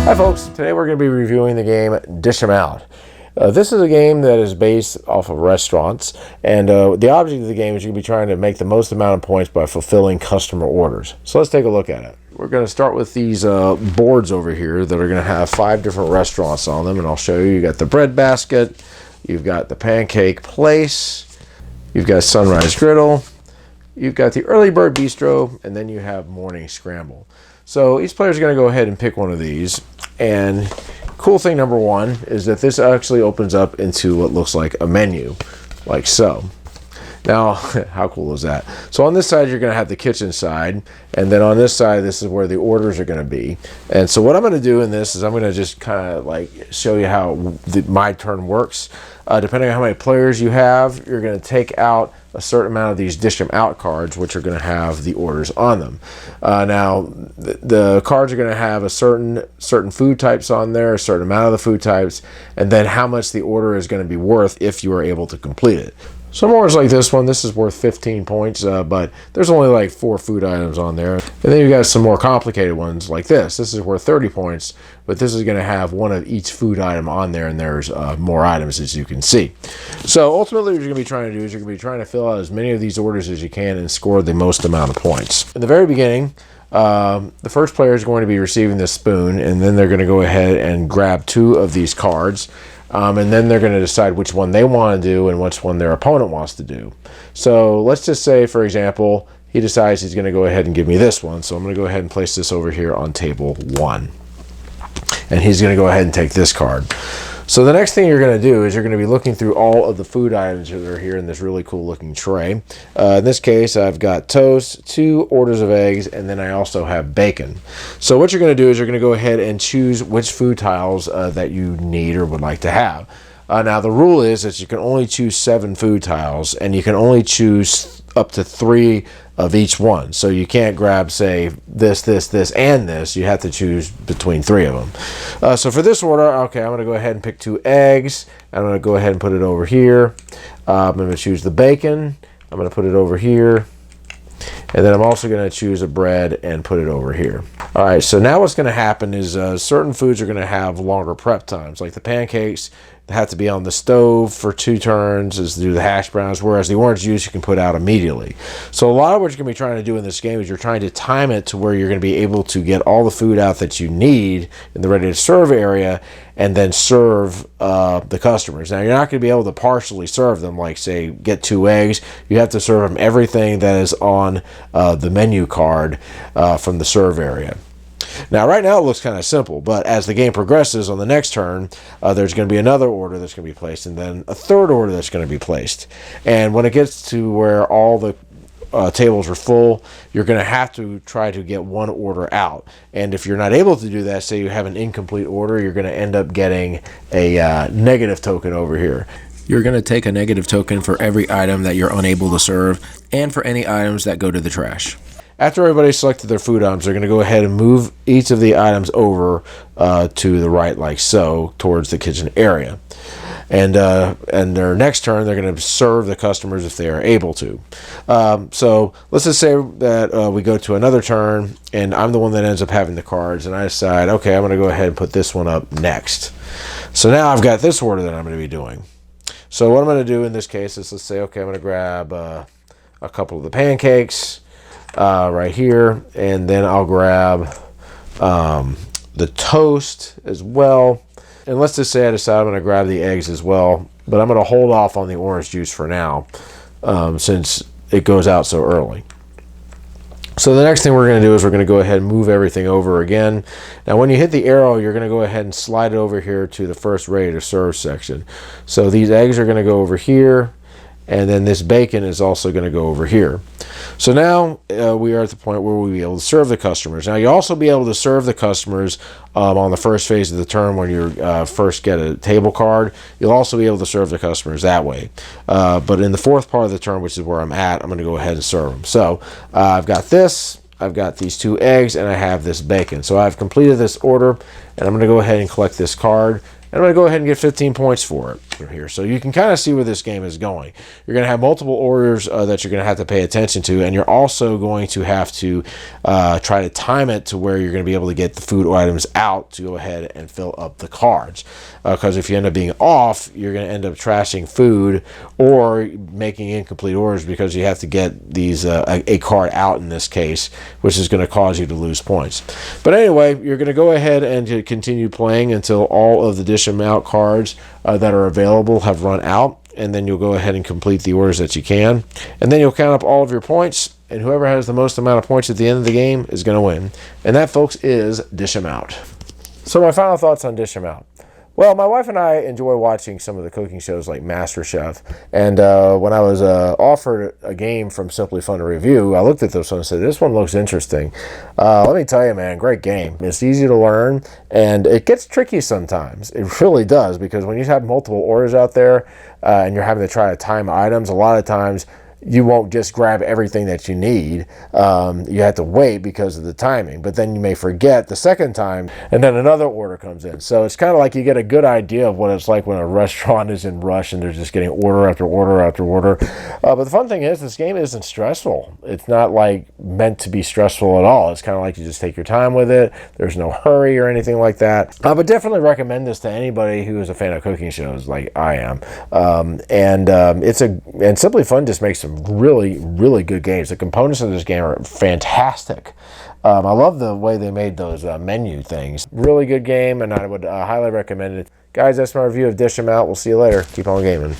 Hi folks, today we're going to be reviewing the game Dish 'Em Out. This is a game that is based off of restaurants, and the object of the game is you're going to be trying to make the most amount of points by fulfilling customer orders. So let's take a look at it. We're going to start with these boards over here that are going to have 5 different restaurants on them, and I'll show you. You got the bread basket, you've got the pancake place, you've got Sunrise Griddle, you've got the Early Bird Bistro, and then you have Morning Scramble. So each player is going to go ahead and pick one of these, and cool thing number one is that this actually opens up into what looks like a menu, like so. Now, how cool is that? So on this side, you're going to have the kitchen side, and then on this side, this is where the orders are going to be. And so what I'm going to do in this is I'm going to just kind of like show you how my turn works. Depending on how many players you have, you're going to take out a certain amount of these Dish 'Em Out cards, which are going to have the orders on them. Now, the cards are going to have a certain food types on there, a certain amount of the food types, and then how much the order is going to be worth if you are able to complete it. Some orders like this one, this is worth 15 points, but there's only like 4 food items on there. And then you got some more complicated ones like this. This is worth 30 points, but this is going to have one of each food item on there, and there's more items, as you can see. So ultimately what you're going to be trying to do is you're going to be trying to fill out as many of these orders as you can and score the most amount of points. In the very beginning, the first player is going to be receiving this spoon, and then they're going to go ahead and grab 2 of these cards. And then they're going to decide which one they want to do and which one their opponent wants to do. So let's just say, for example, he decides he's going to go ahead and give me this one. So I'm going to go ahead and place this over here on table 1. And he's going to go ahead and take this card. So the next thing you're going to do is you're going to be looking through all of the food items that are here in this really cool looking tray. In this case, I've got toast, 2 orders of eggs, and then I also have bacon. So what you're going to do is you're going to go ahead and choose which food tiles that you need or would like to have. Now the rule is that you can only choose 7 food tiles, and you can only choose up to 3 of each one. So you can't grab, say, this, and this. You have to choose between 3 of them. So for this order, okay, I'm going to go ahead and pick 2 eggs. I'm going to go ahead and put it over here. I'm going to choose the bacon. I'm going to put it over here. And then I'm also going to choose a bread and put it over here. All right, so now what's going to happen is certain foods are going to have longer prep times, like the pancakes have to be on the stove for 2 turns as do the hash browns, whereas the orange juice you can put out immediately. So a lot of what you're going to be trying to do in this game is you're trying to time it to where you're going to be able to get all the food out that you need in the ready to serve area and then serve the customers. Now, you're not going to be able to partially serve them, like, say, get 2 eggs. You have to serve them everything that is on the menu card from the serve area. Now, right now it looks kind of simple, but as the game progresses on the next turn, there's going to be another order that's going to be placed, and then a third order that's going to be placed. And when it gets to where all the tables are full, you're going to have to try to get 1 order out. And if you're not able to do that, say you have an incomplete order, you're going to end up getting a negative token over here. You're going to take a negative token for every item that you're unable to serve and for any items that go to the trash. After everybody's selected their food items, they're going to go ahead and move each of the items over to the right, like so, towards the kitchen area. And their next turn, they're going to serve the customers if they are able to. So let's just say that we go to another turn, and I'm the one that ends up having the cards, and I decide, okay, I'm going to go ahead and put this one up next. So now I've got this order that I'm going to be doing. So what I'm going to do in this case is, let's say, okay, I'm going to grab a couple of the pancakes right here, and then I'll grab the toast as well. And let's just say I decide I'm going to grab the eggs as well, but I'm going to hold off on the orange juice for now since it goes out so early. So the next thing we're going to do is we're going to go ahead and move everything over again. Now when you hit the arrow, you're going to go ahead and slide it over here to the first ready to serve section. So these eggs are going to go over here, and then this bacon is also going to go over here. So now we are at the point where we'll be able to serve the customers. Now you'll also be able to serve the customers on the first phase of the turn when you first get a table card. You'll also be able to serve the customers that way. But in the 4th part of the turn, which is where I'm at, I'm going to go ahead and serve them. So I've got this, I've got these 2 eggs, and I have this bacon. So I've completed this order, and I'm going to go ahead and collect this card, and I'm going to go ahead and get 15 points for it. here. So you can kind of see where this game is going. You're going to have multiple orders that you're going to have to pay attention to, and you're also going to have to try to time it to where you're going to be able to get the food items out to go ahead and fill up the cards. Because if you end up being off, you're going to end up trashing food or making incomplete orders because you have to get these a card out in this case, which is going to cause you to lose points. But anyway, you're going to go ahead and continue playing until all of the dish 'em out cards that are available have run out, and then you'll go ahead and complete the orders that you can, and then you'll count up all of your points, and whoever has the most amount of points at the end of the game is going to win. And that, folks, is Dish 'em Out. So my final thoughts on Dish 'em Out. Well, my wife and I enjoy watching some of the cooking shows like MasterChef, and when I was offered a game from Simply Fun to review, I looked at this one and said, this one looks interesting. Let me tell you, man, great game. It's easy to learn, and it gets tricky sometimes. It really does, because when you have multiple orders out there and you're having to try to time items, a lot of times you won't just grab everything that you need. You have to wait because of the timing, but then you may forget the second time, and then another order comes in. So it's kind of like you get a good idea of what it's like when a restaurant is in rush and they're just getting order after order after order. But the fun thing is, this game isn't stressful. It's not like meant to be stressful at all. It's kind of like you just take your time with it. There's no hurry or anything like that. But definitely recommend this to anybody who is a fan of cooking shows like I am. And Simply Fun just makes some really good games. The components of this game are fantastic. I love the way they made those menu things. Really good game, and I would highly recommend it. Guys, that's my review of Dish 'em Out. We'll see you later. Keep on gaming.